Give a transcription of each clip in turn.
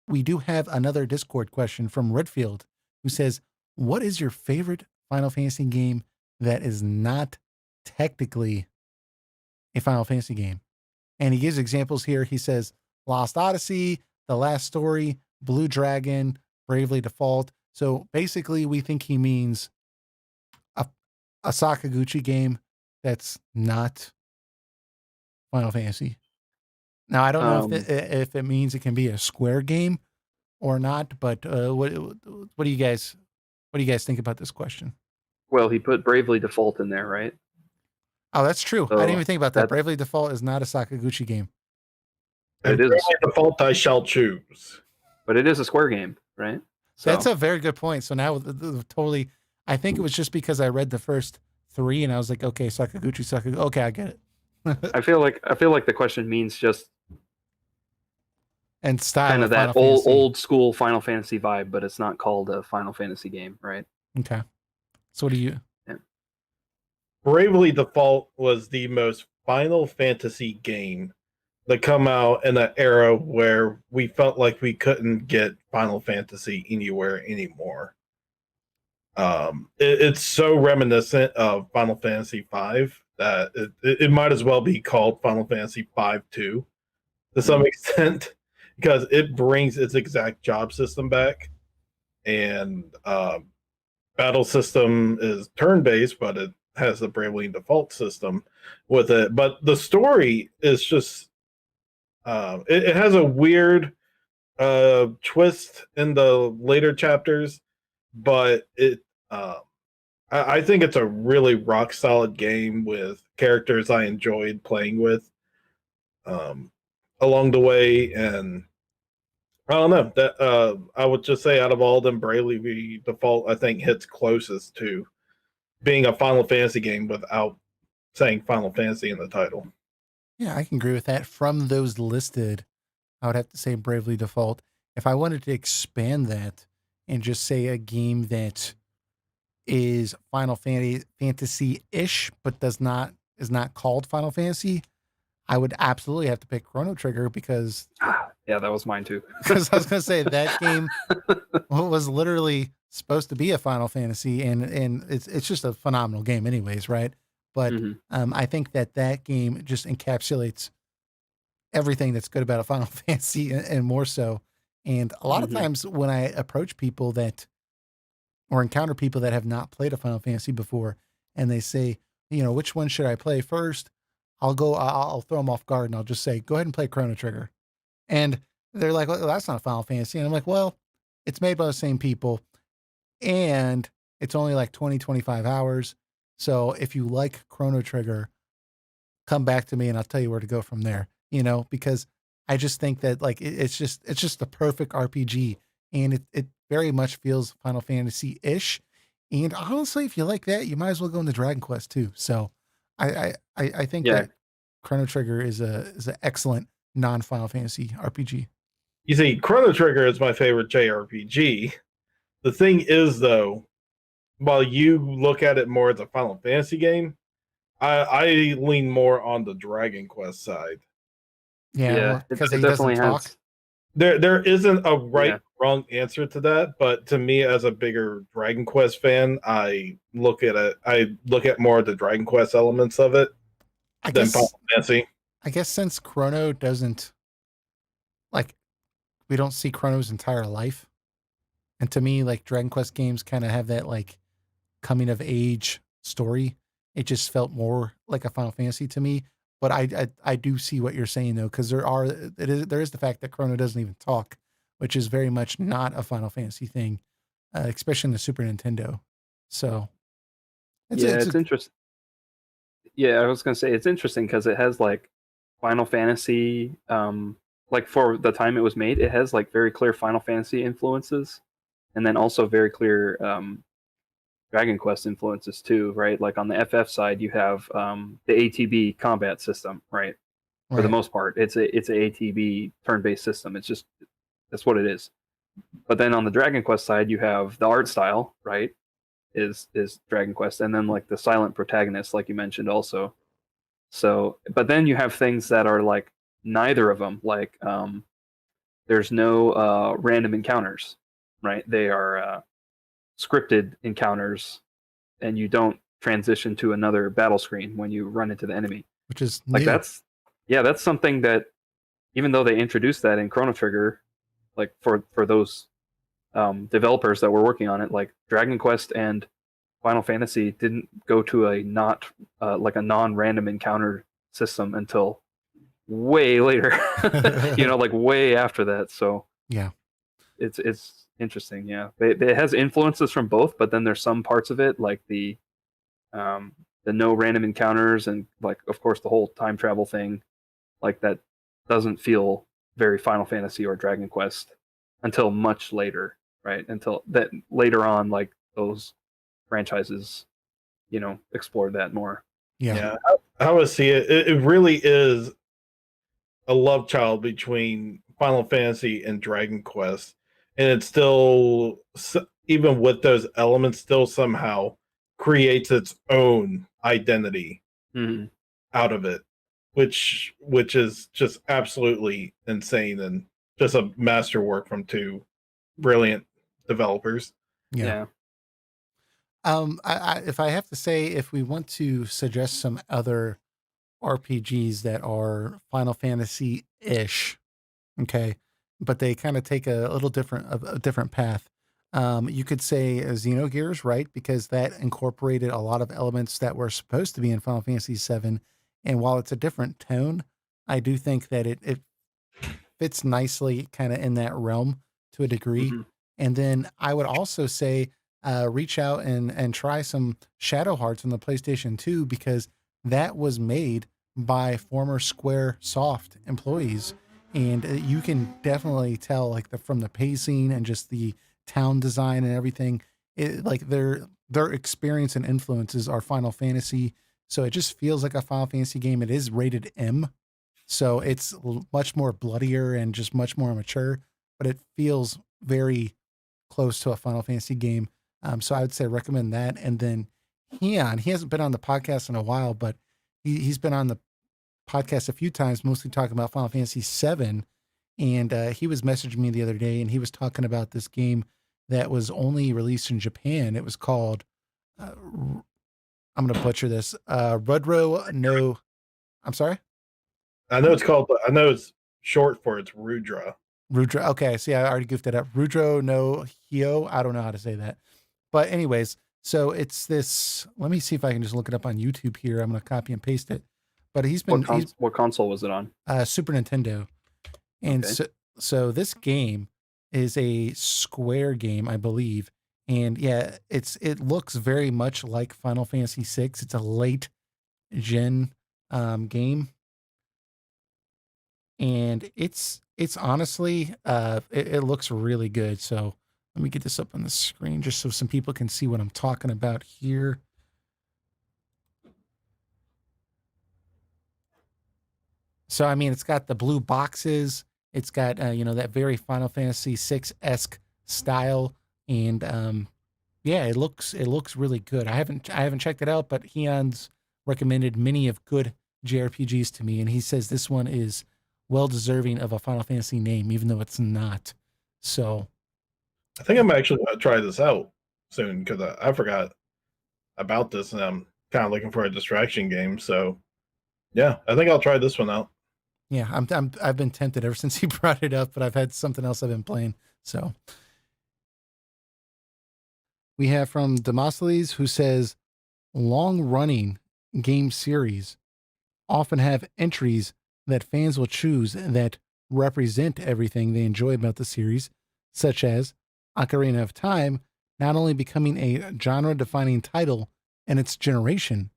We do have another Discord question from Redfield, who says, what is your favorite Final Fantasy game that is not technically a Final Fantasy game? And he gives examples here. He says Lost Odyssey, The Last Story, Blue Dragon, Bravely Default. So basically, we think he means a Sakaguchi game that's not Final Fantasy. Now, I don't know if it means it can be a Square game or not, but what do you guys think about this question? Well, he put Bravely Default in there, right? Oh, that's true. So I didn't even think about that. Bravely Default is not a Sakaguchi game. And Bravely Default I shall choose. But it is a Square game, right? So. That's a very good point. So now totally, I think it was just because I read the first 3 and I was like, okay, Sakaguchi. Okay, I get it. I feel like the question means just and style kind of that old school Final Fantasy vibe, but it's not called a Final Fantasy game, right? Okay. So what do you? Yeah. Bravely Default was the most Final Fantasy game that come out in an era where we felt like we couldn't get Final Fantasy anywhere anymore. It's so reminiscent of Final Fantasy V that it might as well be called Final Fantasy V 2 to some extent, because it brings its exact job system back, and battle system is turn-based, but it has the Bravely Default system with it. But the story is just it has a weird twist in the later chapters, but I think it's a really rock solid game with characters I enjoyed playing with along the way, and I don't know that I would just say out of all of them, Bravely Default I think hits closest to being a Final Fantasy game without saying Final Fantasy in the title. Yeah, I can agree with that. From those listed, I would have to say Bravely Default. If I wanted to expand that and just say a game that is Final Fantasy-ish, but is not called Final Fantasy, I would absolutely have to pick Chrono Trigger because yeah, that was mine too. Because I was going to say that game was literally supposed to be a Final Fantasy, and it's just a phenomenal game, anyways, right? But I think that game just encapsulates everything that's good about a Final Fantasy and more so. And a lot of times when I approach people that or encounter people that have not played a Final Fantasy before, and they say, which one should I play first? I'll throw them off guard and I'll just say, go ahead and play Chrono Trigger. And they're like, well, that's not Final Fantasy. And I'm like, well, it's made by the same people and it's only like 20, 25 hours. So if you like Chrono Trigger, come back to me and I'll tell you where to go from there, because I just think that like, it's just the perfect RPG, and it very much feels Final Fantasy-ish. And honestly, if you like that, you might as well go into Dragon Quest too. So I think that Chrono Trigger is an excellent non-Final Fantasy RPG. You see, Chrono Trigger is my favorite JRPG. The thing is, though, while you look at it more as a Final Fantasy game, I lean more on the Dragon Quest side. Yeah, because he doesn't talk. There isn't a wrong answer to that, but to me, as a bigger Dragon Quest fan, I look at more of the Dragon Quest elements of it than Final Fantasy. I guess since Chrono doesn't, like, we don't see Chrono's entire life, and to me, like, Dragon Quest games kind of have that like coming of age story. It just felt more like a Final Fantasy to me. But I do see what you're saying though, because there is the fact that Chrono doesn't even talk, which is very much not a Final Fantasy thing, especially in the Super Nintendo. So it's interesting. Yeah, I was gonna say it's interesting because it has like Final Fantasy, like for the time it was made, it has like very clear Final Fantasy influences, and then also very clear Dragon Quest influences too, right? Like on the FF side, you have the ATB combat system, right? For the most part, it's a ATB turn-based system. It's just that's what it is. But then on the Dragon Quest side, you have the art style, right? Is Dragon Quest, and then like the silent protagonist, like you mentioned, also. So, but then you have things that are like neither of them. Like, there's no random encounters, right? They are scripted encounters, and you don't transition to another battle screen when you run into the enemy. Which is Like new. that's something that, even though they introduced that in Chrono Trigger, like for those developers that were working on it, like Dragon Quest and Final Fantasy didn't go to a not like a non-random encounter system until way later. Like way after that. So yeah, it's interesting. Yeah, it has influences from both, but then there's some parts of it like the no random encounters, and like of course the whole time travel thing, like that doesn't feel very Final Fantasy or Dragon Quest until much later, right? Until that later on, like those franchises, explored that more. Yeah. I would see it. It really is a love child between Final Fantasy and Dragon Quest, and it still, even with those elements, still somehow creates its own identity out of it, which is just absolutely insane and just a masterwork from two brilliant developers. Yeah. If I have to say, if we want to suggest some other RPGs that are Final Fantasy ish, okay, but they kind of take a little a different path. You could say Xenogears, right? Because that incorporated a lot of elements that were supposed to be in Final Fantasy VII, and while it's a different tone, I do think that it fits nicely kind of in that realm to a degree. And then I would also say reach out and try some Shadow Hearts on the PlayStation 2, because that was made by former Square Soft employees, and you can definitely tell like from the pacing and just the town design and everything, like their experience and influences are Final Fantasy. So it just feels like a Final Fantasy game. It is rated M, so it's much more bloodier and just much more mature, but it feels very close to a Final Fantasy game. So I would say recommend that. And then he hasn't been on the podcast in a while, but he's been on the podcast a few times, mostly talking about Final Fantasy VII. And he was messaging me the other day, and he was talking about this game that was only released in Japan. It was called, I'm going to butcher this, Rudro no, I'm sorry? I know it's short for it's Rudra. Rudra. Okay, see, I already goofed it up. Rudro no Hio. I don't know how to say that. But anyways, so it's this. Let me see if I can just look it up on YouTube here. I'm going to copy and paste it. But What console was it on? Super Nintendo. And Okay. so this game is a Square game, I believe. And yeah, it looks very much like Final Fantasy VI. It's a late gen game, and it's honestly it looks really good. So let me get this up on the screen just so some people can see what I'm talking about here. So I mean, it's got the blue boxes. It's got that very Final Fantasy VI-esque style, and yeah, it looks really good. I haven't checked it out, but Heon's recommended many of good JRPGs to me, and he says this one is well deserving of a Final Fantasy name, even though it's not. So I think I'm actually going to try this out soon because I forgot about this, and I'm kind of looking for a distraction game. So yeah, I think I'll try this one out. yeah, I've been tempted ever since he brought it up, but I've had something else I've been playing. So we have from Demosthenes, who says long running game series often have entries that fans will choose that represent everything they enjoy about the series, such as Ocarina of Time not only becoming a genre defining title in its generation,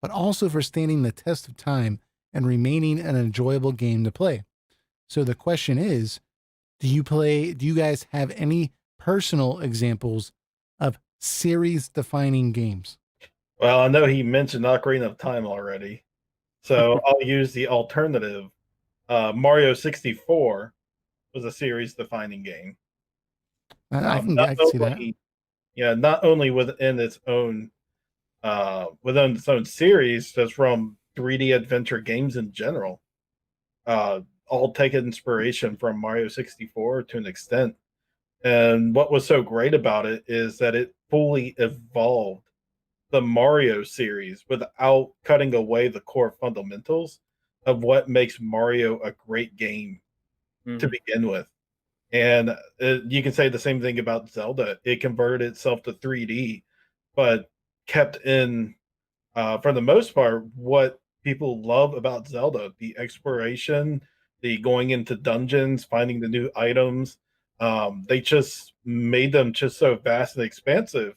but also for standing the test of time and remaining an enjoyable game to play. So the question is, do you guys have any personal examples of series defining games? Well, I know he mentioned Ocarina of Time already, so I'll use the alternative. Mario 64 was a series defining game. I can see that. Yeah, not only within its own series, just from 3D adventure games in general. All take inspiration from Mario 64 to an extent. And what was so great about it is that it fully evolved the Mario series without cutting away the core fundamentals of what makes Mario a great game to begin with. And you can say the same thing about Zelda. It converted itself to 3D, but kept in, for the most part, what people love about Zelda: the exploration, the going into dungeons, finding the new items. They just made them just so vast and expansive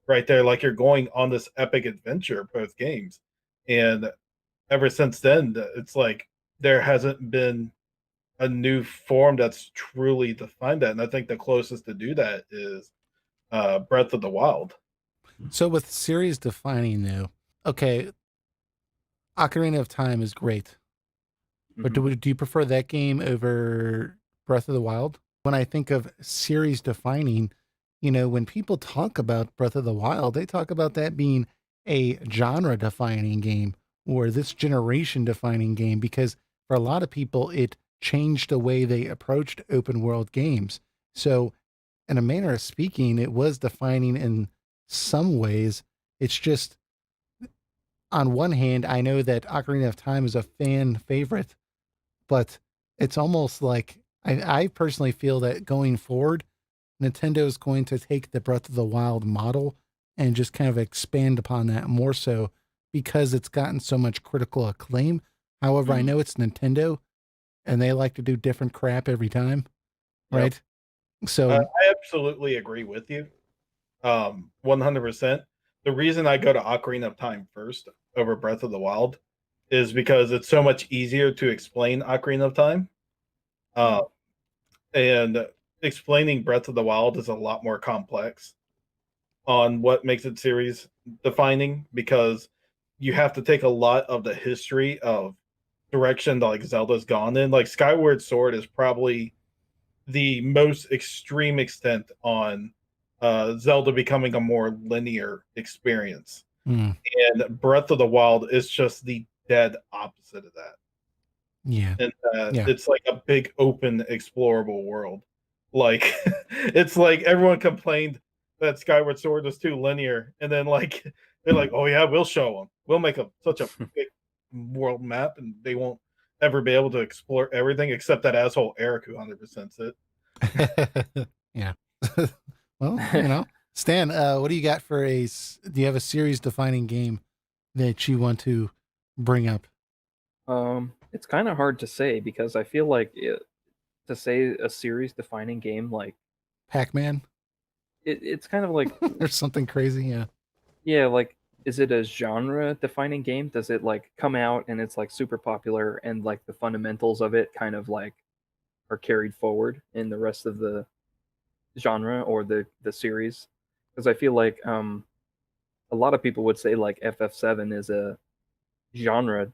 right there, like you're going on this epic adventure, both games. And ever since then, it's like there hasn't been a new form that's truly defined that. And I think the closest to do that is Breath of the Wild. So with series defining though, okay, Ocarina of Time is great. But do you prefer that game over Breath of the Wild? When I think of series defining, when people talk about Breath of the Wild, they talk about that being a genre defining game or this generation defining game, because for a lot of people, it changed the way they approached open world games. So, in a manner of speaking, it was defining in some ways. It's just, on one hand, I know that Ocarina of Time is a fan favorite, but it's almost like I personally feel that going forward, Nintendo is going to take the Breath of the Wild model and just kind of expand upon that more so because it's gotten so much critical acclaim. However, I know it's Nintendo and they like to do different crap every time, right? So I absolutely agree with you, 100%. The reason I go to Ocarina of Time first over Breath of the Wild is because it's so much easier to explain Ocarina of Time. And explaining Breath of the Wild is a lot more complex on what makes it series defining, because you have to take a lot of the history of direction that like Zelda's gone in. Like Skyward Sword is probably the most extreme extent on Zelda becoming a more linear experience. And Breath of the Wild is just the dead opposite of that. Yeah. And it's like a big open explorable world. Like it's like everyone complained that Skyward Sword was too linear, and then like they're like, "Oh yeah, we'll show them. We'll make such a big world map, and they won't ever be able to explore everything except that asshole Eric who 100% it." Yeah. Well, Stan, what do you got for do you have a series defining game that you want to bring up? It's kind of hard to say because I feel like to say a series defining game like Pac-Man? It's kind of like There's something crazy, yeah. Yeah, like is it a genre defining game? Does it like come out and it's like super popular and like the fundamentals of it kind of like are carried forward in the rest of the genre or the series? Because I feel like a lot of people would say like FF7 is a genre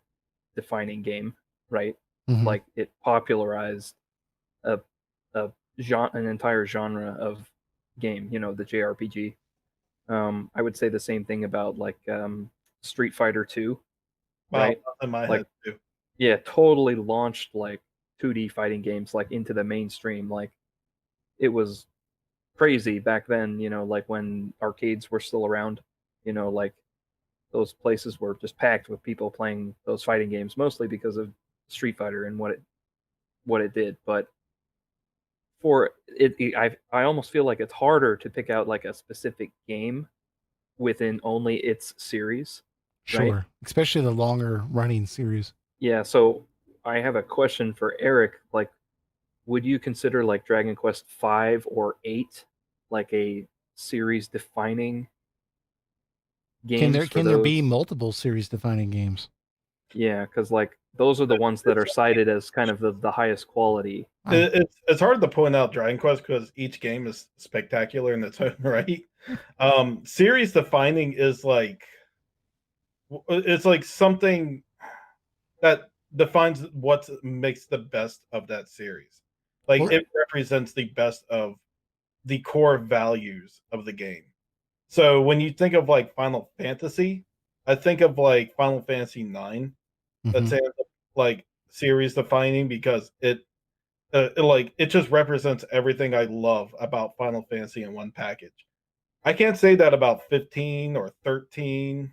defining game, right? Like it popularized a an entire genre of game, the JRPG. I would say the same thing about like Street Fighter 2, right? Wow, in my Like head too. yeah, totally launched like 2D fighting games like into the mainstream. Like it was crazy back then, like when arcades were still around, like those places were just packed with people playing those fighting games, mostly because of Street Fighter and what it did. But for I almost feel like it's harder to pick out like a specific game within only its series, right? Sure. Especially the longer running series. Yeah, so I have a question for Eric. Like, would you consider like Dragon Quest 5 or 8 like a series defining games for Can there be those? multiple series defining games? Yeah, because like those are the ones that are cited as kind of the highest quality. It's hard to point out Dragon Quest because each game is spectacular in its own right. Series defining is like it's like something that defines what makes the best of that series. Like Well, it represents the best of the core values of the game. So when you think of like Final Fantasy, I think of like Final Fantasy 9. That's like series defining because it just represents everything I love about Final Fantasy in one package. I can't say that about 15 or 13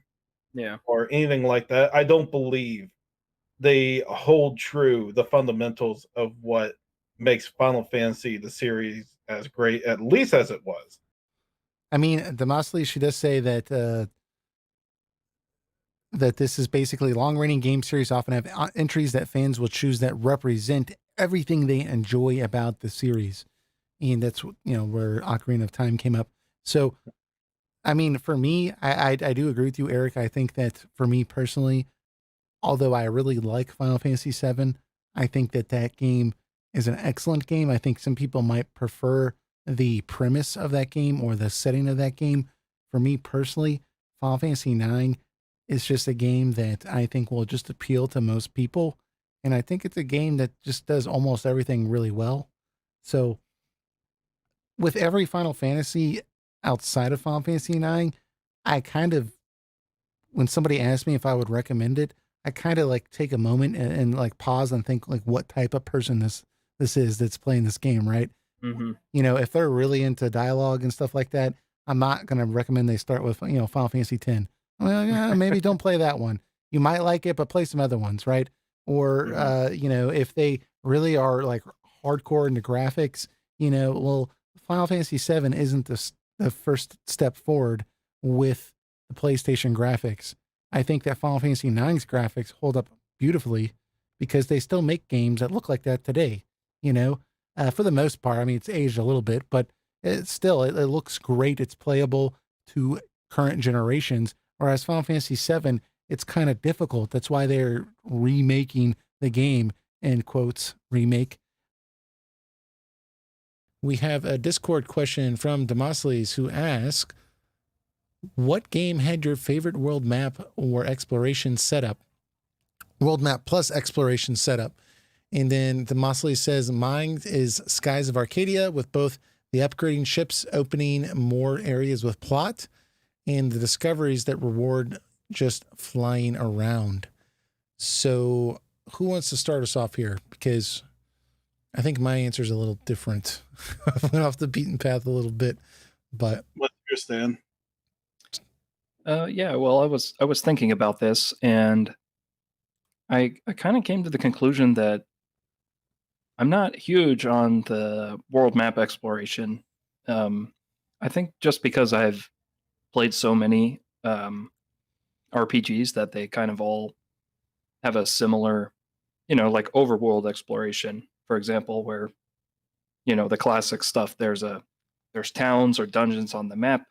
or anything like that. I don't believe they hold true the fundamentals of what makes Final Fantasy the series as great, at least as it was. I mean, Demosthenes, she does say that that this is basically long-running game series often have entries that fans will choose that represent everything they enjoy about the series, and that's where Ocarina of Time came up. So, I mean, for me, I do agree with you, Eric. I think that for me personally, although I really like Final Fantasy VII, I think that that game is an excellent game. I think some people might prefer the premise of that game or the setting of that game. For me personally, Final Fantasy IX is just a game that I think will just appeal to most people. And I think it's a game that just does almost everything really well. So with every Final Fantasy outside of Final Fantasy IX, I kind of, when somebody asks me if I would recommend it, I kind of like take a moment and like pause and think like what type of person this is that's playing this game, right? If they're really into dialogue and stuff like that, I'm not going to recommend they start with Final Fantasy X. Well, yeah, maybe don't play that one. You might like it, but play some other ones, right? Or if they really are like hardcore into graphics, well, Final Fantasy VII isn't the first step forward with the PlayStation graphics. I think that Final Fantasy IX's graphics hold up beautifully because they still make games that look like that today. For the most part, I mean, it's aged a little bit, but it looks great. It's playable to current generations. Whereas Final Fantasy VII, it's kind of difficult. That's why they're remaking the game, end quotes, remake. We have a Discord question from Demosthenes who asks, what game had your favorite world map or exploration setup? World map plus exploration setup. And then Demosthenes says, mine is Skies of Arcadia, with both the upgrading ships opening more areas with plot and the discoveries that reward just flying around. So who wants to start us off here? Because I think my answer is a little different. I went off the beaten path a little bit, but what's your stand? Yeah, well, I was thinking about this, and I kind of came to the conclusion that I'm not huge on the world map exploration. I think just because I've played so many RPGs that they kind of all have a similar, like overworld exploration, for example, where the classic stuff. There's towns or dungeons on the map.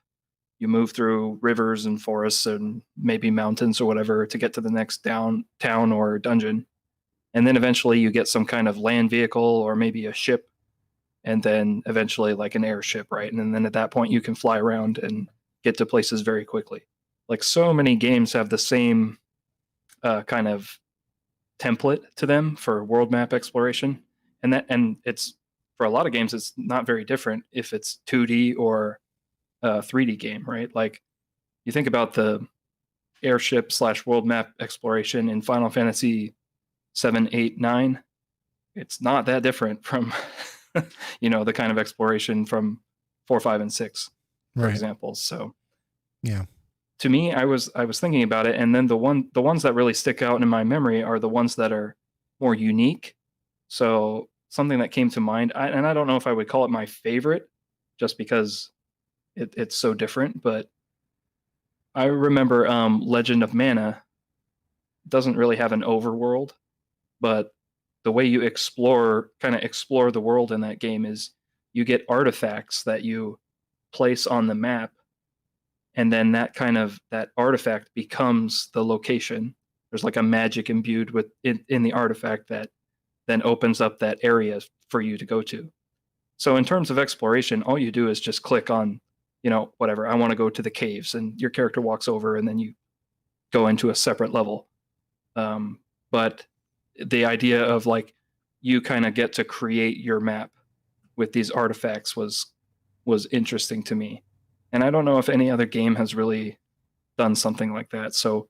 You move through rivers and forests and maybe mountains or whatever to get to the next town or dungeon. And then eventually you get some kind of land vehicle or maybe a ship, and then eventually like an airship, right? And then at that point you can fly around and get to places very quickly. Like so many games have the same kind of template to them for world map exploration. And it's, for a lot of games, it's not very different if it's 2D or 3D game, right? Like you think about the airship / world map exploration in Final Fantasy 7, 8, 9. It's not that different from the kind of exploration from 4, 5, and 6, for example. So yeah, to me, I was thinking about it, and then the ones that really stick out in my memory are the ones that are more unique. So something that came to mind, and I don't know if I would call it my favorite, just because it's so different, but I remember Legend of Mana doesn't really have an overworld, but the way you explore the world in that game is you get artifacts that you place on the map, and then that artifact becomes the location. There's like a magic imbued in the artifact that then opens up that area for you to go to. So in terms of exploration, all you do is just click on, whatever, I want to go to the caves, and your character walks over and then you go into a separate level. But the idea of like, you kind of get to create your map with these artifacts was was interesting to me. And I don't know if any other game has really done something like that. So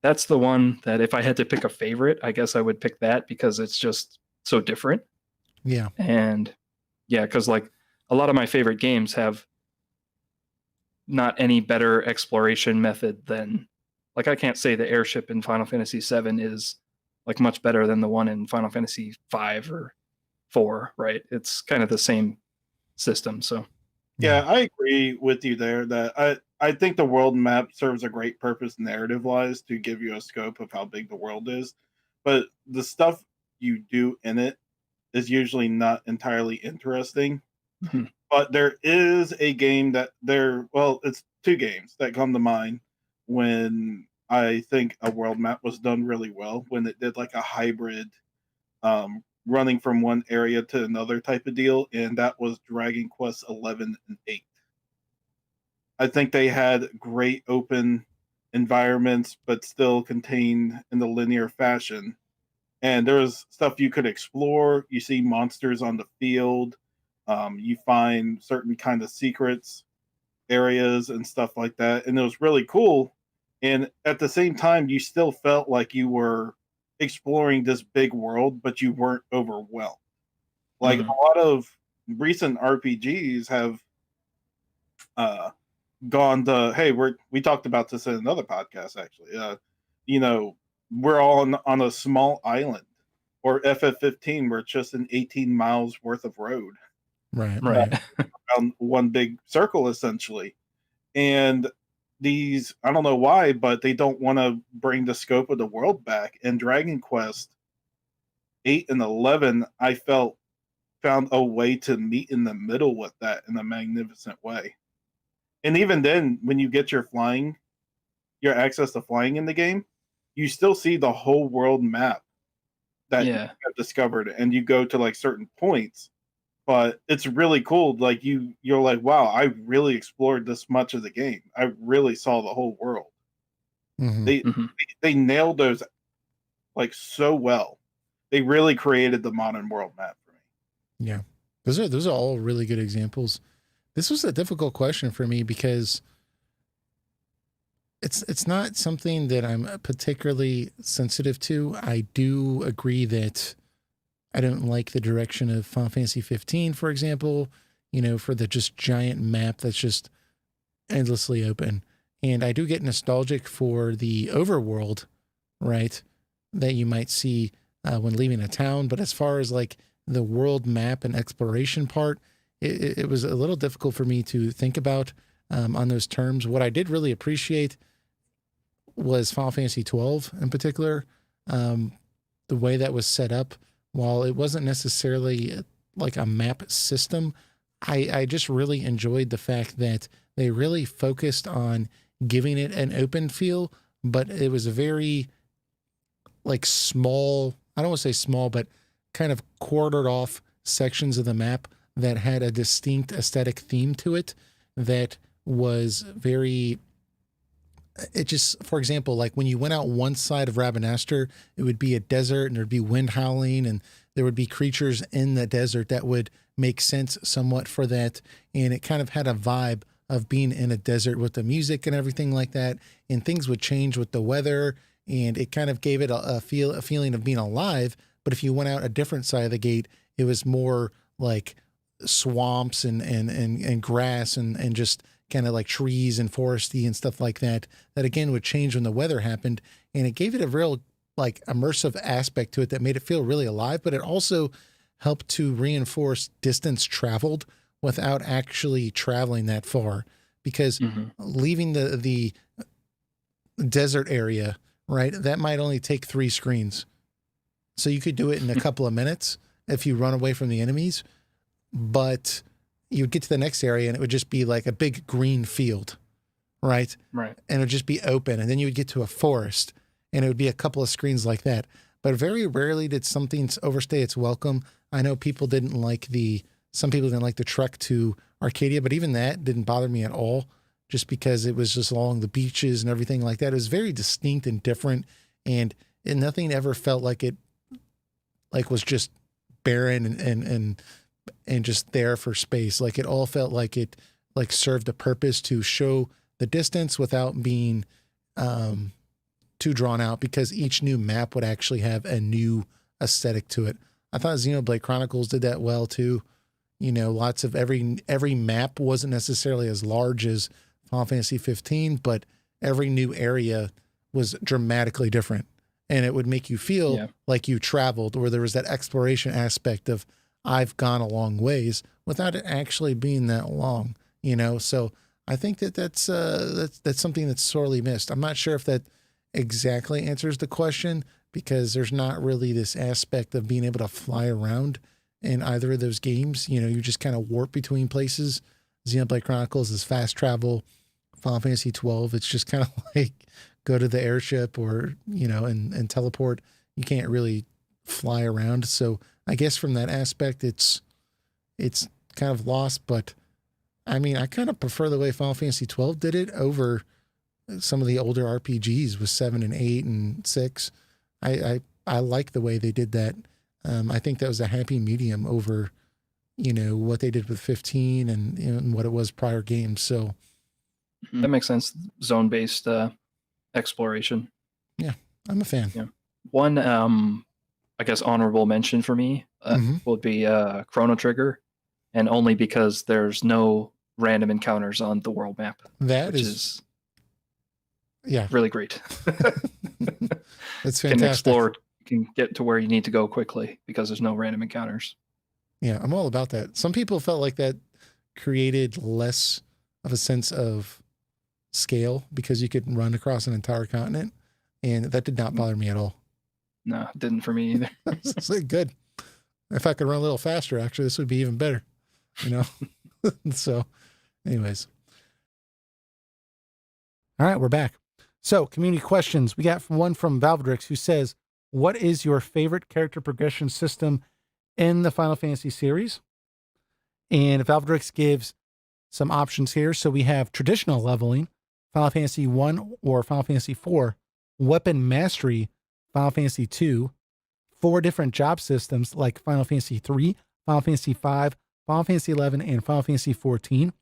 that's the one that if I had to pick a favorite, I guess I would pick that because it's just so different. Yeah. And yeah, because like a lot of my favorite games have not any better exploration method than, like, I can't say the airship in Final Fantasy VII is like much better than the one in Final Fantasy V or 4, right? It's kind of the same system. So yeah, I agree with you there that I think the world map serves a great purpose narrative wise to give you a scope of how big the world is. But the stuff you do in it is usually not entirely interesting. Mhm. But there is a game it's two games that come to mind when I think a world map was done really well, when it did like a hybrid running from one area to another type of deal, and that was Dragon Quest 11 and 8. I think they had great open environments, but still contained in the linear fashion. And there was stuff you could explore. You see monsters on the field. You find certain kind of secrets, areas, and stuff like that. And it was really cool. And at the same time, you still felt like you were exploring this big world, but you weren't overwhelmed. Like Mhm. a lot of recent RPGs have uh, gone to, hey, we talked about this in another podcast actually. You know, we're all on a small island, or FF15, where it's just an 18 miles worth of road Right. Right. around one big circle essentially. And these, I don't know why, but they don't want to bring the scope of the world back. And Dragon Quest 8 and 11, I felt found a way to meet in the middle with that in a magnificent way. And even then, when you get your access to flying in the game, you still see the whole world map that you Yeah. have discovered, and you go to like certain points. But it's really cool. Like you're like, wow, I really explored this much of the game. I really saw the whole world. Mm-hmm. They Mhm. they nailed those like so well. They really created the modern world map for me. Yeah. Those are all really good examples. This was a difficult question for me because it's not something that I'm particularly sensitive to. I do agree that I don't like the direction of Final Fantasy 15, for example, for the just giant map that's just endlessly open. And I do get nostalgic for the overworld, right? That you might see when leaving a town. But as far as like the world map and exploration part, it was a little difficult for me to think about on those terms. What I did really appreciate was Final Fantasy 12 in particular. The way that was set up, while it wasn't necessarily like a map system, I just really enjoyed the fact that they really focused on giving it an open feel, but it was a very like small, I don't want to say small, but kind of quartered off sections of the map that had a distinct aesthetic theme to it that was very, it just, for example, like when you went out one side of Rabanastre, it would be a desert and there'd be wind howling and there would be creatures in the desert that would make sense somewhat for that. And it kind of had a vibe of being in a desert with the music and everything like that. And things would change with the weather, and it kind of gave it a feeling of being alive. But if you went out a different side of the gate, it was more like swamps and grass and just kind of like trees and foresty and stuff like that, that again would change when the weather happened. And it gave it a real like immersive aspect to it that made it feel really alive, but it also helped to reinforce distance traveled without actually traveling that far, because Mhm. leaving the desert area, right, that might only take 3 screens. So you could do it in a couple of minutes if you run away from the enemies, but you'd get to the next area and it would just be like a big green field, right? Right. And it would just be open. And then you would get to a forest and it would be a couple of screens like that. But very rarely did something overstay its welcome. I know some people didn't like the trek to Arcadia, but even that didn't bother me at all, just because it was just along the beaches and everything like that. It was very distinct and different, and nothing ever felt like it was just barren and and just there for space. Like it all felt like it like served a purpose to show the distance without being too drawn out, because each new map would actually have a new aesthetic to it. I thought Xenoblade Chronicles did that well too. You know, lots of every map wasn't necessarily as large as Final Fantasy 15, but every new area was dramatically different. And it would make you feel like you traveled, or there was that exploration aspect of I've gone a long ways without it actually being that long, you know? So I think that's something that's sorely missed. I'm not sure if that exactly answers the question, because there's not really this aspect of being able to fly around in either of those games. You know, you just kind of warp between places. Xenoblade Chronicles is fast travel. Final Fantasy 12, it's just kind of like go to the airship or, you know, and teleport. You can't really fly around. So I guess from that aspect, it's kind of lost. But I mean, I kind of prefer the way Final Fantasy 12 did it over some of the older RPGs with 7 and 8 and 6. I like the way they did that. I think that was a happy medium over, you know, what they did with 15 and what it was prior games. So that makes sense. Zone-based exploration. Yeah, I'm a fan. Yeah. One, I guess, honorable mention for me would be Chrono Trigger, and only because there's no random encounters on the world map. Which is really great. That's fantastic. Can explore, can get to where you need to go quickly because there's no random encounters. Yeah, I'm all about that. Some people felt like that created less of a sense of scale because you could run across an entire continent, and that did not bother me at all. No, it didn't for me either. It's like, good. If I could run a little faster, actually, this would be even better, you know? So anyways. All right, we're back. So community questions. We got one from Valvedrix, who says, what is your favorite character progression system in the Final Fantasy series? And Valvedrix gives some options here. So we have traditional leveling, Final Fantasy 1 or Final Fantasy 4, weapon mastery, Final Fantasy 2, 4 different job systems like Final Fantasy 3, Final Fantasy 5, Final Fantasy 11, and Final Fantasy 14,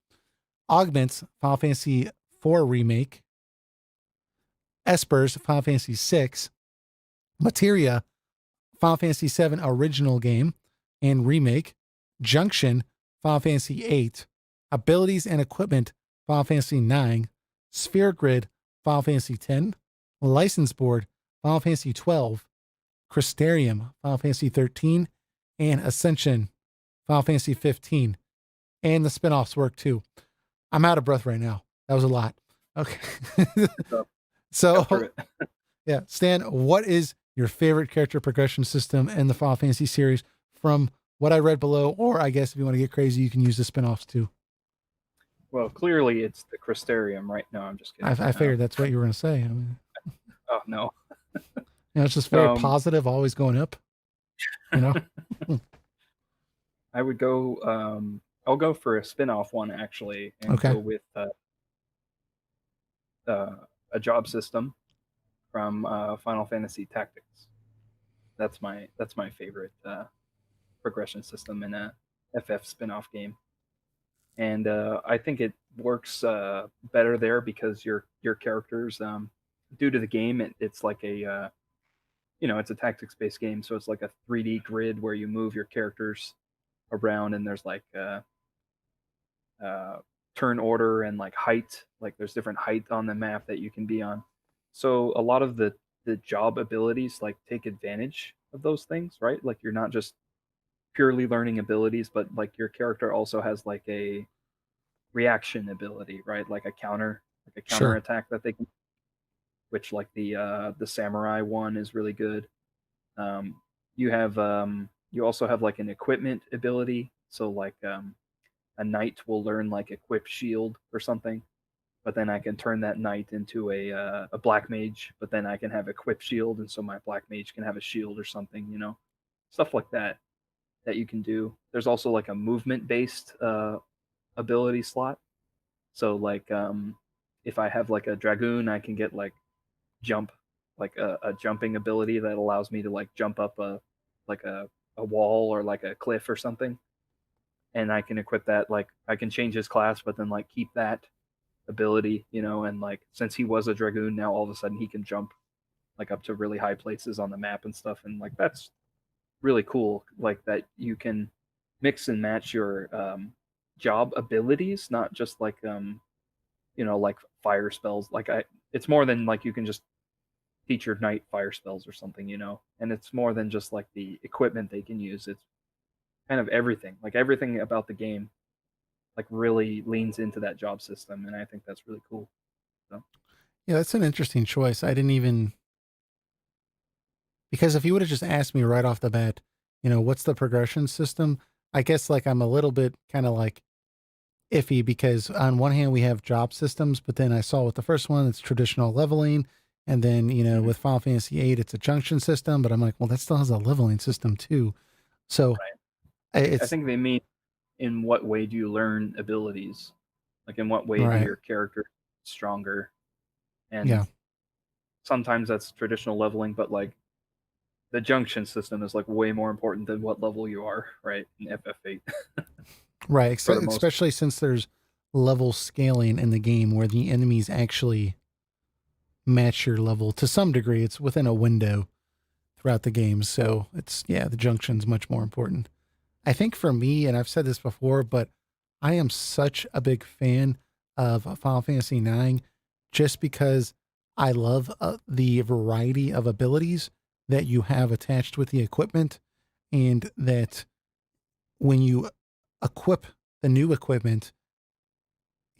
augments, Final Fantasy 4 Remake, Espers, Final Fantasy 6, Materia, Final Fantasy 7 Original Game and Remake, Junction, Final Fantasy 8, Abilities and Equipment, Final Fantasy 9, Sphere Grid, Final Fantasy 10, License Board, Final Fantasy 12, Crystarium, Final Fantasy 13, and Ascension, Final Fantasy 15. And the spinoffs work too. I'm out of breath right now. That was a lot. Okay. So, yeah, Stan, what is your favorite character progression system in the Final Fantasy series from what I read below? Or I guess if you want to get crazy, you can use the spinoffs too. Well, clearly it's the Crystarium, right? No, I'm just kidding. I figured that's what you were going to say. I mean, oh, no. You know, it's just very positive, always going up, you know? I would go, I'll go for a spin-off one, actually, and go with a job system from Final Fantasy Tactics. That's my favorite progression system in a FF spin-off game, and I think it works better there because your characters, due to the game, it's like a it's a tactics-based game, so it's like a 3D grid where you move your characters around, and there's like turn order and like height, like there's different height on the map that you can be on. So a lot of the job abilities like take advantage of those things, right? Like you're not just purely learning abilities, but like your character also has like a reaction ability, right? Like a counter attack that they can, which like the samurai one is really good. You have you also have like an equipment ability, so like a knight will learn like equip shield or something, but then I can turn that knight into a black mage, but then I can have equip shield, and so my black mage can have a shield or something, you know, stuff like that you can do. There's also like a movement based ability slot. So like if I have like a dragoon, I can get like jump, like a jumping ability that allows me to like jump up a wall or like a cliff or something. and I can equip that. Like I can change his class, but then like keep that ability, and like since he was a dragoon, now all of a sudden he can jump like up to really high places on the map and stuff, and like that's really cool. Like that you can mix and match your job abilities, not just like like fire spells. Like it's more than like you can just teach your knight fire spells or something, and it's more than just like the equipment they can use. It's kind of everything. Like everything about the game like really leans into that job system, and I think that's really cool. So Yeah, that's an interesting choice. I didn't even, because if you would have just asked me right off the bat, what's the progression system? I guess like I'm a little bit kind of like iffy because on one hand we have job systems, but then I saw with the first one it's traditional leveling, and then with Final Fantasy VIII it's a junction system, but I'm like, well, that still has a leveling system too. So right. I think they mean in what way do you learn abilities? Like in what way do right. your character stronger? And Yeah. sometimes that's traditional leveling, but like the junction system is like way more important than what level you are, right? In FF8. Right. Especially since there's level scaling in the game where the enemies actually match your level to some degree. It's within a window throughout the game. So the junction's much more important. I think for me, and I've said this before, but I am such a big fan of Final Fantasy IX just because I love the variety of abilities that you have attached with the equipment, and that when you equip the new equipment,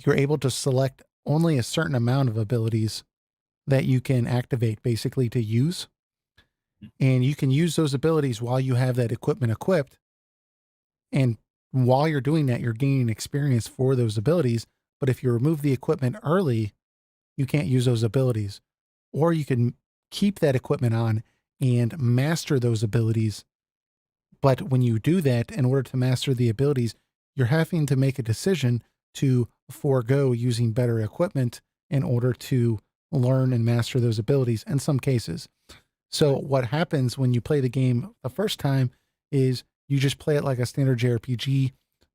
you're able to select only a certain amount of abilities that you can activate basically to use. And you can use those abilities while you have that equipment equipped. And while you're doing that, you're gaining experience for those abilities. But if you remove the equipment early, you can't use those abilities. Or you can keep that equipment on and master those abilities. But when you do that, in order to master the abilities, you're having to make a decision to forego using better equipment in order to learn and master those abilities in some cases. So what happens when you play the game the first time is you just play it like a standard JRPG,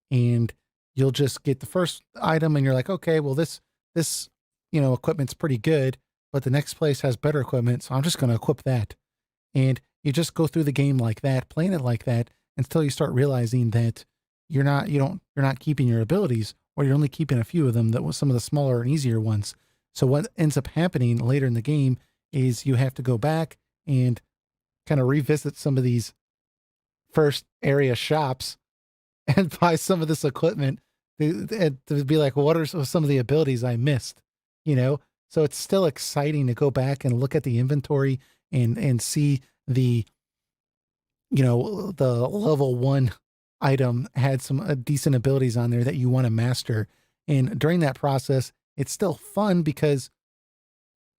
and you'll just get the first item and you're like, okay, well, this, equipment's pretty good, but the next place has better equipment. So I'm just going to equip that. And you just go through the game like that, playing it like that, until you start realizing that you're not keeping your abilities, or you're only keeping a few of them, that was some of the smaller and easier ones. So what ends up happening later in the game is you have to go back and kind of revisit some of these first area shops and buy some of this equipment to be like, well, what are some of the abilities I missed? So it's still exciting to go back and look at the inventory and see the level 1 item had some decent abilities on there that you want to master. And during that process, it's still fun because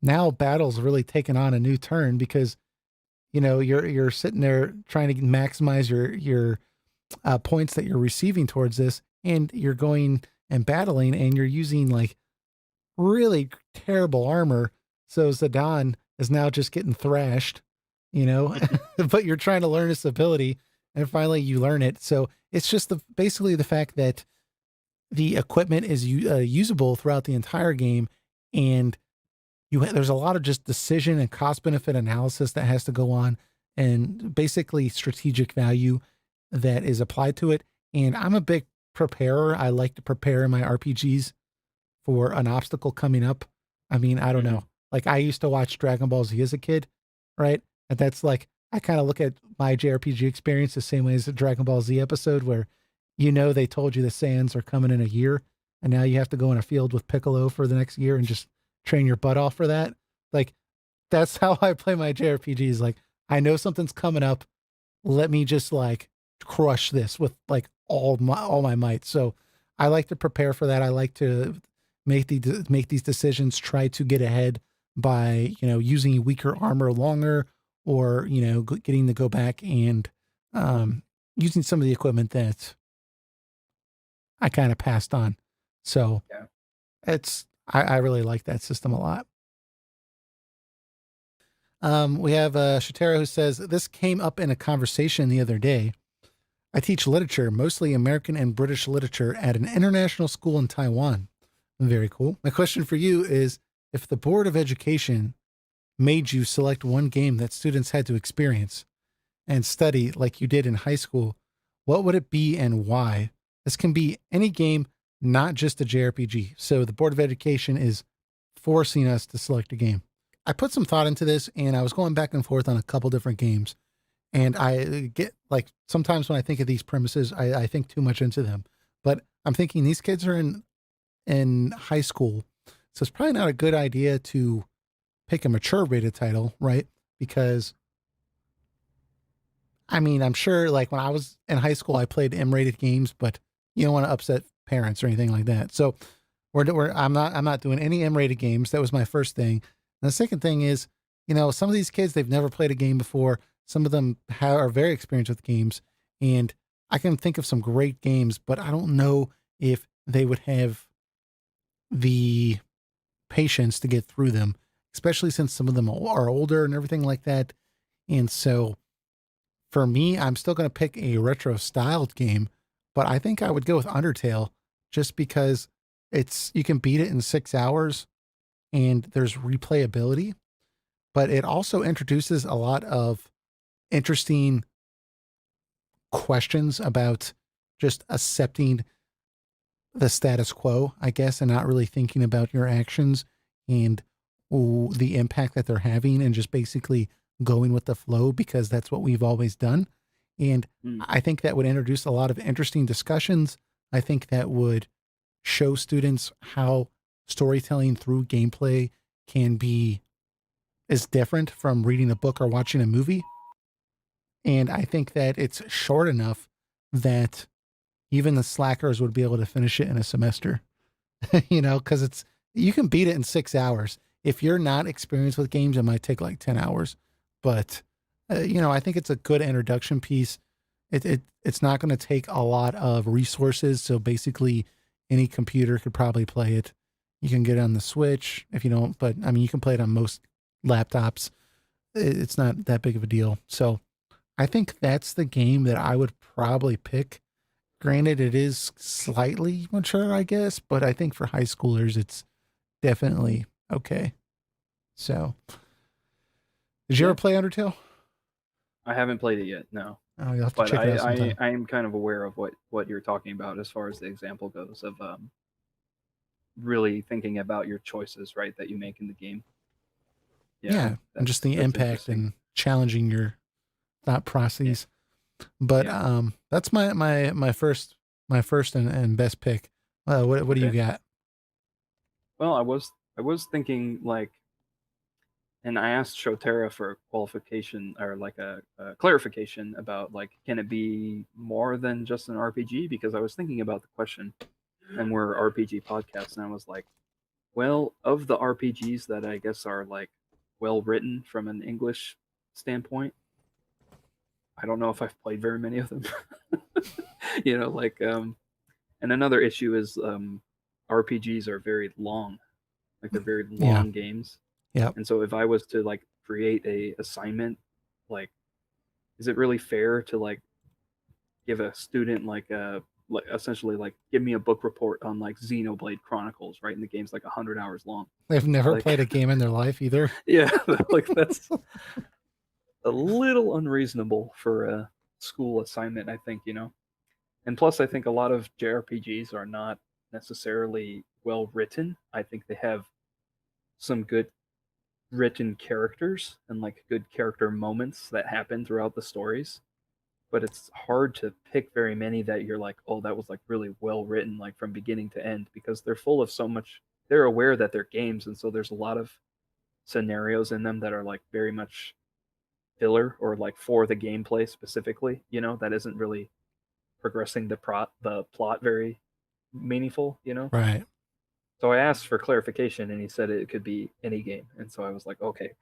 now battle's really taken on a new turn, because you're sitting there trying to maximize your points that you're receiving towards this, and you're going and battling, and you're using like really terrible armor. So Zidane is now just getting thrashed, but you're trying to learn this ability, and finally you learn it. So it's just basically the fact that the equipment is usable throughout the entire game, and there's a lot of just decision and cost benefit analysis that has to go on, and basically strategic value that is applied to it. And I'm a big preparer. I like to prepare in my RPGs for an obstacle coming up. I mean, I don't know. Like, I used to watch Dragon Ball Z as a kid, right? And that's like, I kind of look at my JRPG experience the same way as a Dragon Ball Z episode where, they told you the Saiyans are coming in a year, and now you have to go in a field with Piccolo for the next year and just train your butt off for that. Like, that's how I play my JRPGs. Like, I know something's coming up. Let me just like crush this with like all my might. So I like to prepare for that. I like to make these decisions, try to get ahead by, using weaker armor longer, or, getting to go back and using some of the equipment that I kind of passed on. So I really like that system a lot. We have Shatera who says, this came up in a conversation the other day. I teach literature, mostly American and British literature, at an international school in Taiwan. Very cool. My question for you is, if the Board of Education made you select one game that students had to experience and study like you did in high school, what would it be and why? This can be any game, not just a JRPG. So the Board of Education is forcing us to select a game. I put some thought into this and I was going back and forth on a couple different games. And I get like sometimes when I think of these premises, I think too much into them. But I'm thinking these kids are in high school. So it's probably not a good idea to pick a mature rated title, right? Because I mean, I'm sure like when I was in high school, I played M-rated games, but you don't want to upset parents or anything like that. So I'm not doing any M-rated games. That was my first thing. And the second thing is, some of these kids, they've never played a game before. Some of them are very experienced with games, and I can think of some great games, but I don't know if they would have the patience to get through them, especially since some of them are older and everything like that. And so for me, I'm still going to pick a retro styled game, but I think I would go with Undertale just because you can beat it in 6 hours and there's replayability, but it also introduces a lot of interesting questions about just accepting the status quo, I guess, and not really thinking about your actions and the impact that they're having and just basically going with the flow because that's what we've always done. And I think that would introduce a lot of interesting discussions. I think that would show students how storytelling through gameplay is different from reading a book or watching a movie. And I think that it's short enough that even the slackers would be able to finish it in a semester, because you can beat it in 6 hours. If you're not experienced with games, it might take like 10 hours. But, I think it's a good introduction piece. It's not going to take a lot of resources. So basically any computer could probably play it. You can get it on the Switch if you don't, but I mean, you can play it on most laptops. It's not that big of a deal. So I think that's the game that I would probably pick. Granted, it is slightly mature, I guess, but I think for high schoolers, it's definitely okay. So, did you ever play Undertale? I haven't played it yet, no. Oh, you'll have to check it out sometime. I am kind of aware of what you're talking about as far as the example goes of really thinking about your choices, right, that you make in the game. Yeah, and just the impact and challenging your thought process. Yeah. But that's my first and best pick. What do you got? Well, I was thinking like, and I asked Shotera for a qualification or like a clarification about like, can it be more than just an RPG? Because I was thinking about the question, and we're RPG podcasts, and I was like, well, of the RPGs that I guess are like well written from an English standpoint, I don't know if I've played very many of them. And another issue is RPGs are very long. Like they're very long games. Yeah. And so if I was to like create a assignment, like, is it really fair to like give a student like essentially like give me a book report on like Xenoblade Chronicles, right? And the game's like 100 hours long. They've never played a game in their life either. Yeah, like that's a little unreasonable for a school assignment, I think, And plus, I think a lot of JRPGs are not necessarily well written. I think they have some good written characters and like good character moments that happen throughout the stories. But it's hard to pick very many that you're like, oh, that was like really well written, like from beginning to end, because they're full of so much. They're aware that they're games, and so there's a lot of scenarios in them that are like very much filler or like for the gameplay specifically, that isn't really progressing the plot very meaneful, Right. So I asked for clarification, and he said it could be any game, and so I was like, okay,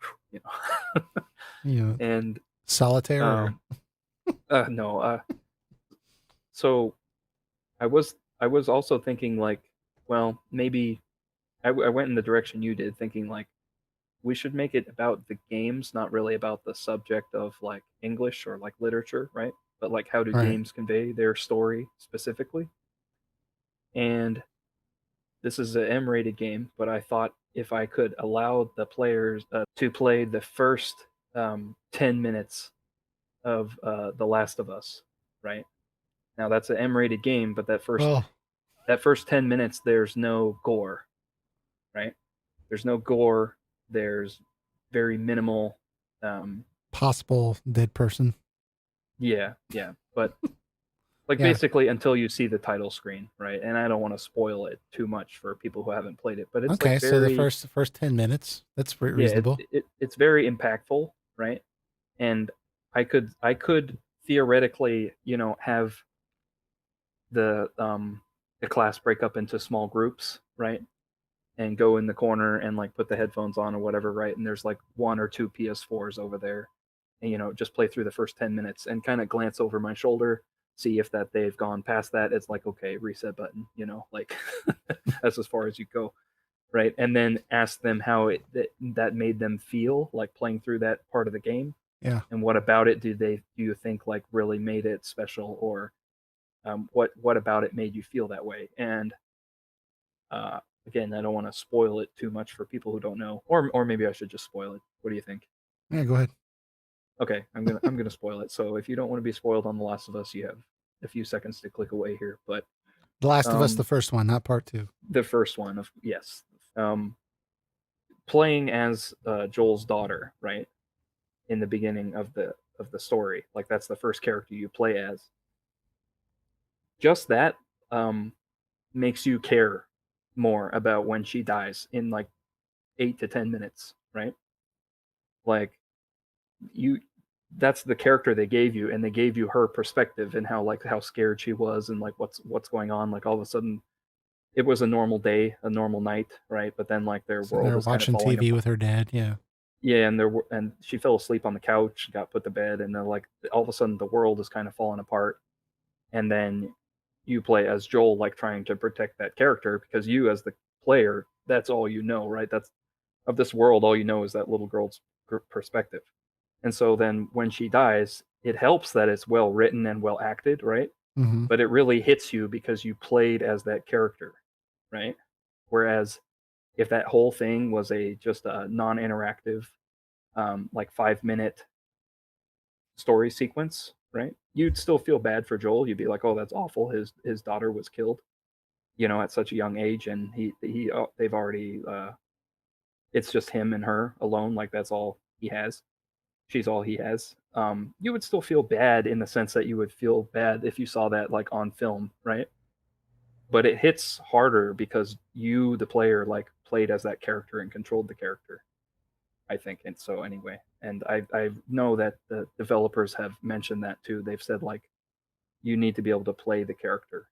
And solitaire. No. So I was also thinking like, well, maybe I went in the direction you did, thinking like we should make it about the games, not really about the subject of like English or like literature, right? but like how do Right. games convey their story specifically. And this is an M-rated game, but I thought if I could allow the players to play the first 10 minutes of The Last of Us, right? Now that's an M-rated game, but that first 10 minutes there's no gore, right? There's no gore. There's very minimal. Possible dead person. Yeah, but like Yeah. basically until you see the title screen, right? And I don't want to spoil it too much for people who haven't played it, but it's okay. like So the very, first 10 minutes, that's yeah, reasonable. it's very impactful, right? And I could theoretically, have the class break up into small groups, right? And go in the corner and like put the headphones on or whatever, right? And there's like 1 or 2 PS4s over there, and just play through the first 10 minutes and kind of glance over my shoulder, see if that they've gone past that. It's like, okay, reset button, like that's as far as you go, right? And then ask them how that made them feel like playing through that part of the game. Yeah. And what about it do you think like really made it special, or what about it made you feel that way? And again, I don't want to spoil it too much for people who don't know, or maybe I should just spoil it. What do you think? Yeah, go ahead. Okay, I'm gonna spoil it. So if you don't want to be spoiled on The Last of Us, you have a few seconds to click away here. But The Last of Us, the first one, not part 2. the first one, yes, playing as Joel's daughter, right, in the beginning of the story, like that's the first character you play as. Just that makes you care more about when she dies in like 8 to 10 minutes, right? Like that's the character they gave you, and they gave you her perspective and how scared she was, and like what's going on. Like all of a sudden it was a normal day, a normal night, right? But then like their world They're was kind of watching falling TV apart. with her dad. Yeah. Yeah, and she fell asleep on the couch, got put to bed, and then like all of a sudden the world is kind of falling apart. And then you play as Joel, like trying to protect that character, because you as the player, that's all you know, right? That's of this world, all you know is that little girl's perspective. And so then when she dies, it helps that it's well written and well acted, right? Mm-hmm. But it really hits you because you played as that character, right? Whereas if that whole thing was just a non-interactive, like 5-minute story sequence, right? You'd still feel bad for Joel. You'd be like, "Oh, that's awful. His daughter was killed, at such a young age, and they've already it's just him and her alone. Like that's all he has. She's all he has." You would still feel bad in the sense that you would feel bad if you saw that like on film, right? But it hits harder because you, the player, like played as that character and controlled the character, I think. And so anyway, and I know that the developers have mentioned that too. They've said like you need to be able to play the character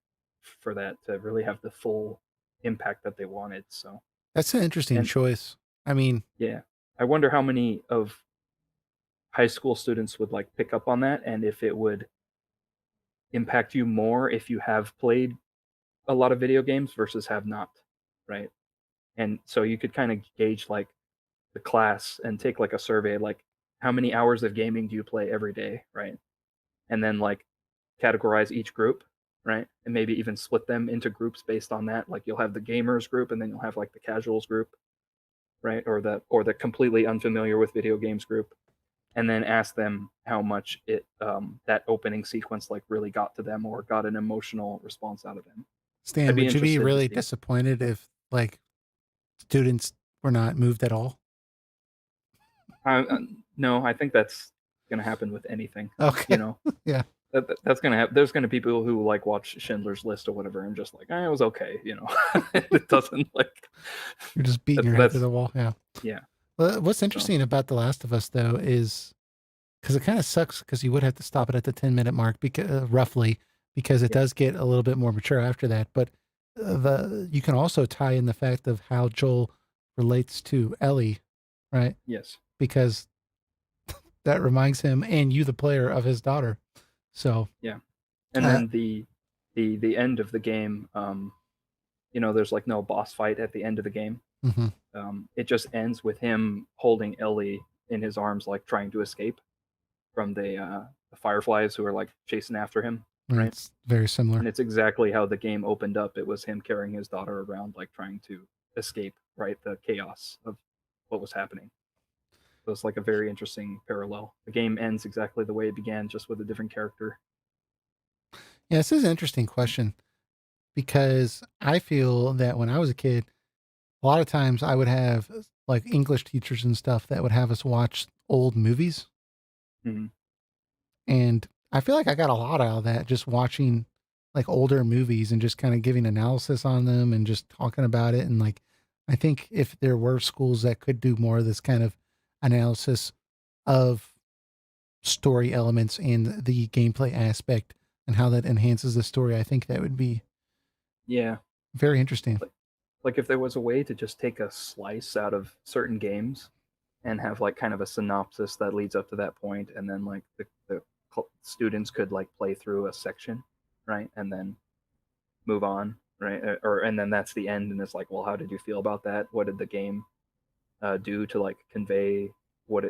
for that to really have the full impact that they wanted. So that's an interesting choice. I mean, yeah, I wonder how many of high school students would like pick up on that, and if it would impact you more if you have played a lot of video games versus have not, right? And so you could kind of gauge like the class and take like a survey, like how many hours of gaming do you play every day, right? And then like categorize each group, right? And maybe even split them into groups based on that. Like you'll have the gamers group, and then you'll have like the casuals group, right? Or the completely unfamiliar with video games group. And then ask them how much that opening sequence like really got to them or got an emotional response out of them. Stan, would you be really disappointed if like students were not moved at all? No, I think that's going to happen with anything. Okay. Yeah. That's going to happen. There's going to be people who like watch Schindler's List or whatever and just like, it was okay, It doesn't like. You're just beating your head to the wall. Yeah. Yeah. Well, what's interesting about The Last of Us though is because it kind of sucks because you would have to stop it at the 10-minute mark because roughly because it does get a little bit more mature after that. But you can also tie in the fact of how Joel relates to Ellie, right? Yes. Because that reminds him and you, the player, of his daughter. So yeah, and then the end of the game, there's like no boss fight at the end of the game. Mm-hmm. It just ends with him holding Ellie in his arms, like trying to escape from the fireflies who are like chasing after him, right? It's very similar. And it's exactly how the game opened up. It was him carrying his daughter around, like trying to escape, right, the chaos of what was happening. So it's like a very interesting parallel. The game ends exactly the way it began, just with a different character. Yeah, this is an interesting question because I feel that when I was a kid, a lot of times I would have like English teachers and stuff that would have us watch old movies. Mm-hmm. And I feel like I got a lot out of that just watching like older movies and just kind of giving analysis on them and just talking about it. And like, I think if there were schools that could do more of this kind of analysis of story elements and the gameplay aspect and how that enhances the story, I think that would be very interesting. Like if there was a way to just take a slice out of certain games and have like kind of a synopsis that leads up to that point, and then like the students could like play through a section, right, and then move on, right, and then that's the end, and it's like, well, how did you feel about that? What did the game do to like convey what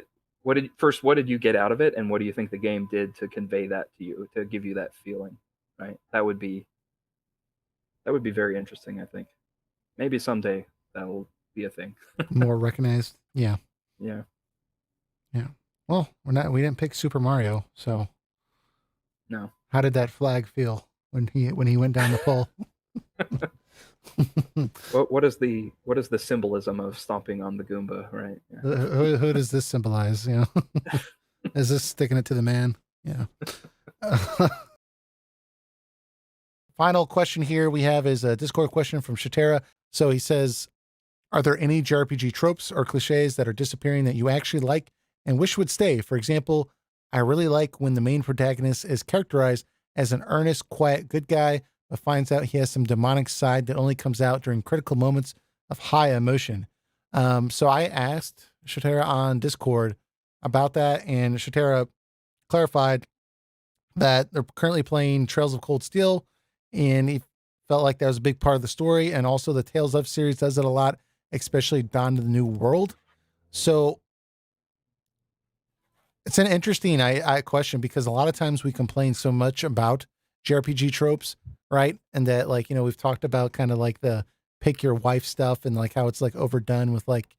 did you get out of it, and what do you think the game did to convey that to you, to give you that feeling, right? That would be very interesting. I think maybe someday that'll be a thing. More recognized. Yeah. Yeah. Well, we didn't pick Super Mario, so no. How did that flag feel when he went down the pole? What is the symbolism of stomping on the Goomba, right? Yeah. Who does this symbolize? You know, is this sticking it to the man? Yeah. Final question here we have is a Discord question from Shatera. So he says, are there any JRPG tropes or cliches that are disappearing that you actually like and wish would stay? For example, I really like when the main protagonist is characterized as an earnest, quiet, good guy, but finds out he has some demonic side that only comes out during critical moments of high emotion. So I asked Shatera on Discord about that, and Shatera clarified that they're currently playing Trails of Cold Steel, and he felt like that was a big part of the story. And also the Tales of series does it a lot, especially Dawn of the New World. So it's an interesting question, because a lot of times we complain so much about JRPG tropes, right? And that, like, you know, we've talked about kind of like the pick your wife stuff and like how it's like overdone with like,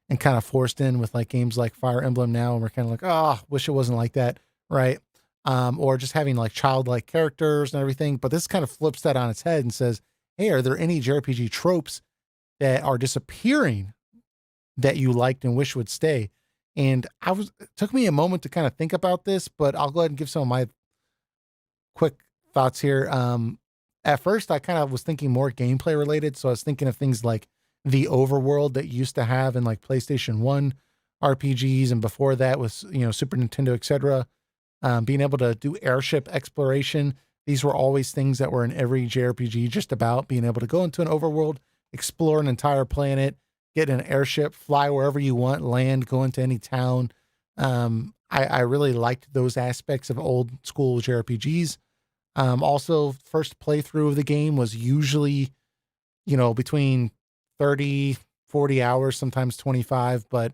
and kind of forced in with like games like Fire Emblem now. And we're kind of like, oh, wish it wasn't like that. Right. Or just having like childlike characters and everything. But this kind of flips that on its head and says, hey, are there any JRPG tropes that are disappearing that you liked and wish would stay? And it took me a moment to kind of think about this, but I'll go ahead and give some of my quick thoughts here. At first I kind of was thinking more gameplay related. So I was thinking of things like the overworld that you used to have in like PlayStation 1 RPGs. And before that was, you know, Super Nintendo, etc. Being able to do airship exploration. These were always things that were in every JRPG, just about being able to go into an overworld, explore an entire planet, get in an airship, fly wherever you want, land, go into any town. I really liked those aspects of old school JRPGs. Also, first playthrough of the game was usually, you know, between 30, 40 hours, sometimes 25, but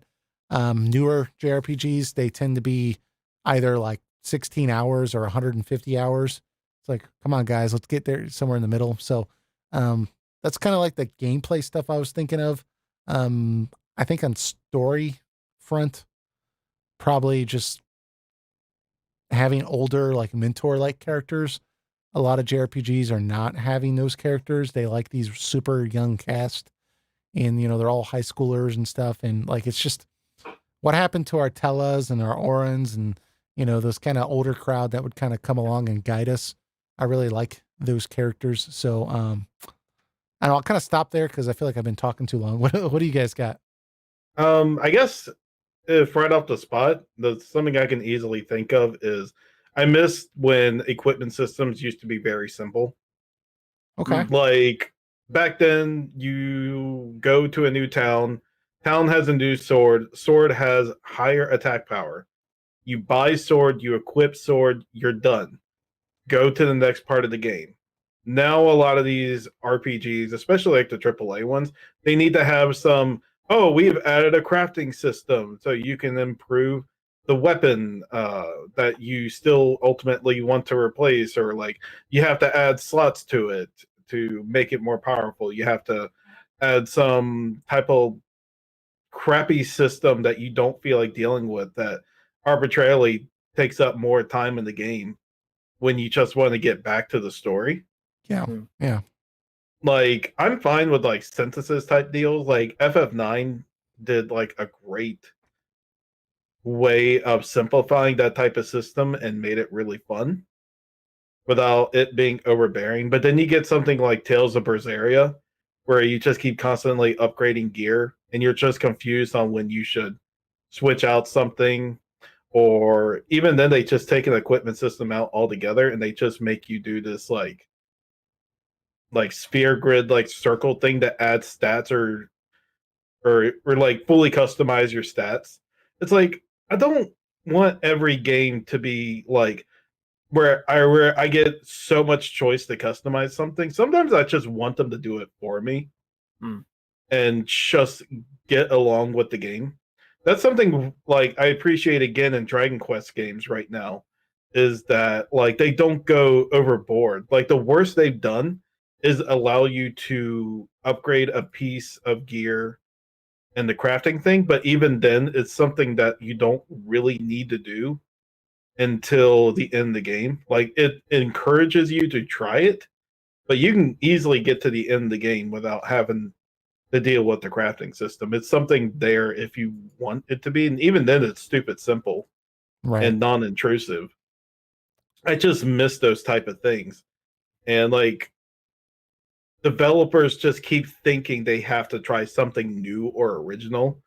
newer JRPGs, they tend to be either like 16 hours or 150 hours. It's like, come on, guys, let's get there somewhere in the middle. So that's kind of like the gameplay stuff I was thinking of. I think on story front, probably just having older, like mentor-like characters. A lot of JRPGs are not having those characters. They like these super young cast, and, you know, they're all high schoolers and stuff. And like, it's just what happened to our Tellas and our Orans and, you know, those kind of older crowd that would kind of come along and guide us. I really like those characters. So, I'll kind of stop there because I feel like I've been talking too long. What do you guys got? I guess if right off the spot, something I can easily think of is I miss when equipment systems used to be very simple. Okay. Like back then, you go to a new town. Town has a new sword. Sword has higher attack power. You buy sword, you equip sword, you're done. Go to the next part of the game. Now a lot of these RPGs, especially like the AAA ones, they need to have some, oh, we've added a crafting system so you can improve weapon that you still ultimately want to replace, or like you have to add slots to it to make it more powerful. You have to add some type of crappy system that you don't feel like dealing with that arbitrarily takes up more time in the game when you just want to get back to the story. Yeah. Yeah. Like, I'm fine with like synthesis type deals. Like FF9 did like a great way of simplifying that type of system and made it really fun without it being overbearing. But then you get something like Tales of Berseria, where you just keep constantly upgrading gear and you're just confused on when you should switch out something. Or even then, they just take an equipment system out altogether and they just make you do this like sphere grid, like circle thing that adds stats or like fully customize your stats. It's like, I don't want every game to be like where I get so much choice to customize something. Sometimes I just want them to do it for me and just get along with the game. That's something like I appreciate again in Dragon Quest games right now, is that like they don't go overboard. Like the worst they've done is allow you to upgrade a piece of gear and the crafting thing, but even then it's something that you don't really need to do until the end of the game. Like it encourages you to try it, but you can easily get to the end of the game without having to deal with the crafting system. It's something there if you want it to be, and even then it's stupid simple and non-intrusive. I just miss those type of things. And like developers just keep thinking they have to try something new or original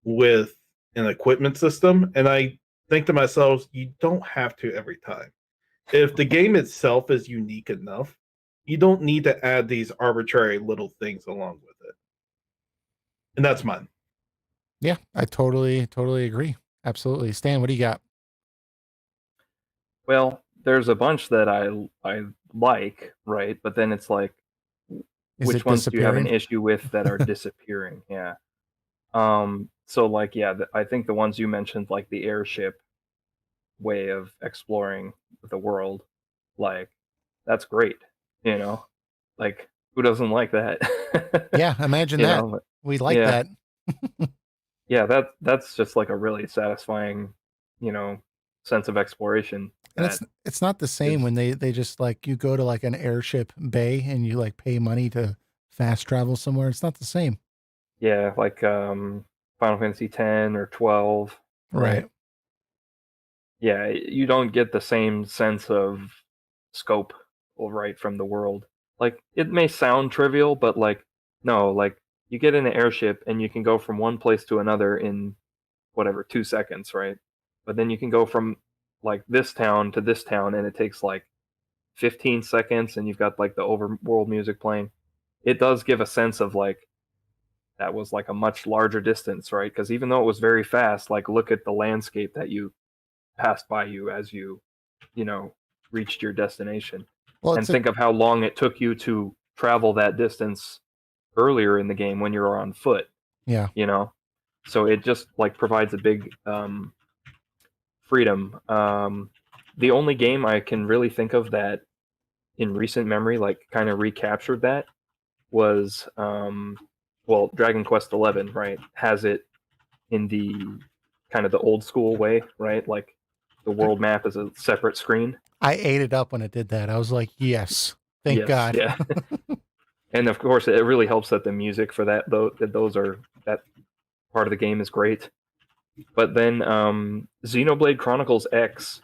with an equipment system, and I think to myself, you don't have to every time. If the game itself is unique enough, you don't need to add these arbitrary little things along with it. And that's mine. Yeah, I totally agree. Absolutely. Stan, what do you got? Well, there's a bunch that I like, right? But then it's like, which ones do you have an issue with that are disappearing? Yeah. So like, yeah, I think the ones you mentioned, like the airship way of exploring the world, like that's great, you know? Like who doesn't like that? Yeah, imagine You that. know, We like yeah. that. Yeah, that's just like a really satisfying, sense of exploration. And That it's not the same is, when they just like you go to like an airship bay and you like pay money to fast travel somewhere. It's not the same. yeah, like Final Fantasy 10 or 12, Right. right? Yeah, you don't get the same sense of scope right from the world. Like it may sound trivial, but like no, like you get in an airship and you can go from one place to another in whatever 2 seconds, right? But then you can go from like this town to this town and it takes like 15 seconds and you've got like the overworld music playing. It does give a sense of like that was like a much larger distance, right? Because even though it was very fast, like look at the landscape that you passed by you as you know, reached your destination. Well, And think of how long it took you to travel that distance earlier in the game when you're on foot, yeah. So it just like provides a big freedom. The only game I can really think of that in recent memory like kind of recaptured that was well, Dragon Quest 11, right? Has it in the kind of the old school way, right? Like the world map is a separate screen. I ate it up when it did that. I was like, yes, thank Yes, God. yeah. And of course, it really helps that the music for that that part of the game is great. But then Xenoblade Chronicles X,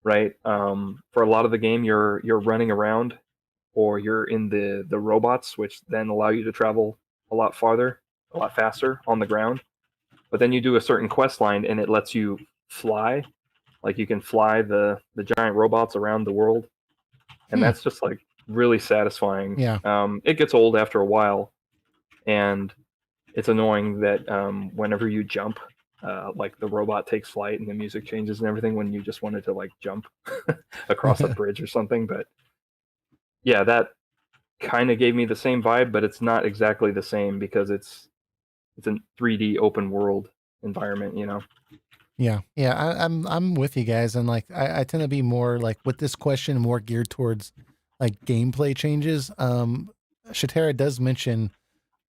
right? For a lot of the game, you're running around, or you're in the robots, which then allow you to travel a lot farther, a lot faster on the ground. But then you do a certain quest line, and it lets you fly. Like you can fly the giant robots around the world, and that's just like really satisfying. Yeah. It gets old after a while, and it's annoying that whenever you jump, like the robot takes flight and the music changes and everything when you just wanted to like jump across a bridge or something. But yeah, that kind of gave me the same vibe, but it's not exactly the same because it's a 3D open world environment, Yeah, I'm with you guys, and like I tend to be more like with this question more geared towards like gameplay changes. Shatera does mention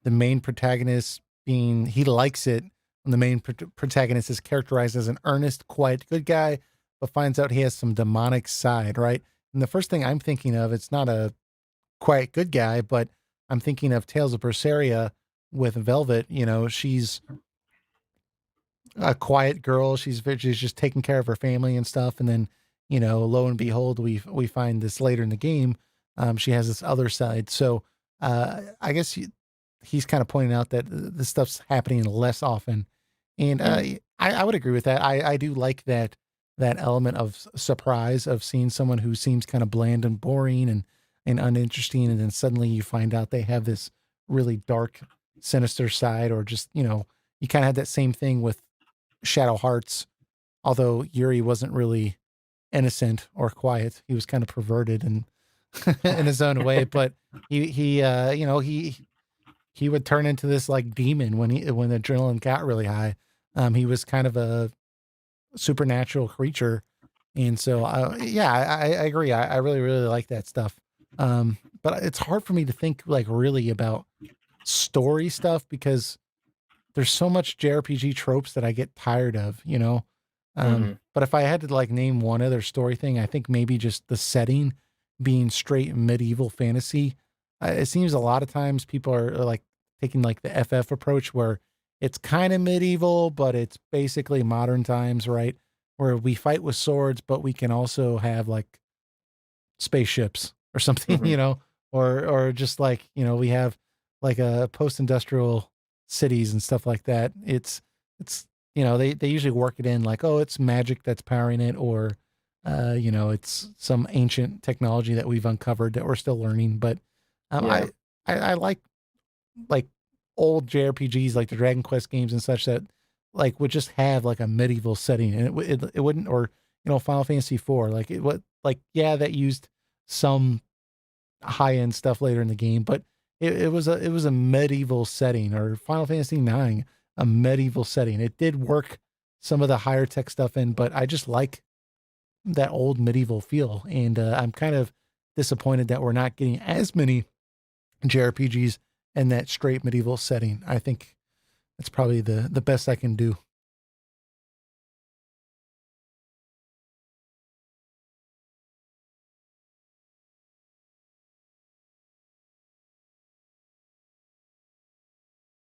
the main protagonist being he likes it when the main protagonist is characterized as an earnest, quiet, good guy, but finds out he has some demonic side, right? And the first thing I'm thinking of, it's not a quiet good guy, but I'm thinking of Tales of Berseria with Velvet. You know, she's a quiet girl. She's just taking care of her family and stuff. And then, you know, lo and behold, we find this later in the game. She has this other side. So I guess he's kind of pointing out that this stuff's happening less often, and I would agree with that. I do like that element of surprise of seeing someone who seems kind of bland and boring and uninteresting, and then suddenly you find out they have this really dark, sinister side, or just you kind of had that same thing with Shadow Hearts, although Yuri wasn't really innocent or quiet. He was kind of perverted and in his own way, but he would turn into this like demon when the adrenaline got really high. He was kind of a supernatural creature, and so yeah, I agree. I really really like that stuff. But it's hard for me to think like really about story stuff because there's so much JRPG tropes that I get tired of, you know? But if I had to like name one other story thing, I think maybe just the setting being straight medieval fantasy. It seems a lot of times people are like taking like the FF approach where it's kind of medieval, but it's basically modern times, right? Where we fight with swords, but we can also have like spaceships or something, you know, or just like, we have like a post-industrial cities and stuff like that. It's they usually work it in like, oh, it's magic that's powering it, or it's some ancient technology that we've uncovered that we're still learning. But Yeah. I like old JRPGs like the Dragon Quest games and such that like would just have like a medieval setting, and it wouldn't, or Final Fantasy IV, like it would, like, yeah, that used some high end stuff later in the game, but it was a medieval setting, or Final Fantasy IX, a medieval setting. It did work some of the higher tech stuff in, but I just like that old medieval feel, and I'm kind of disappointed that we're not getting as many JRPGs in that straight medieval setting. I think that's probably the best I can do.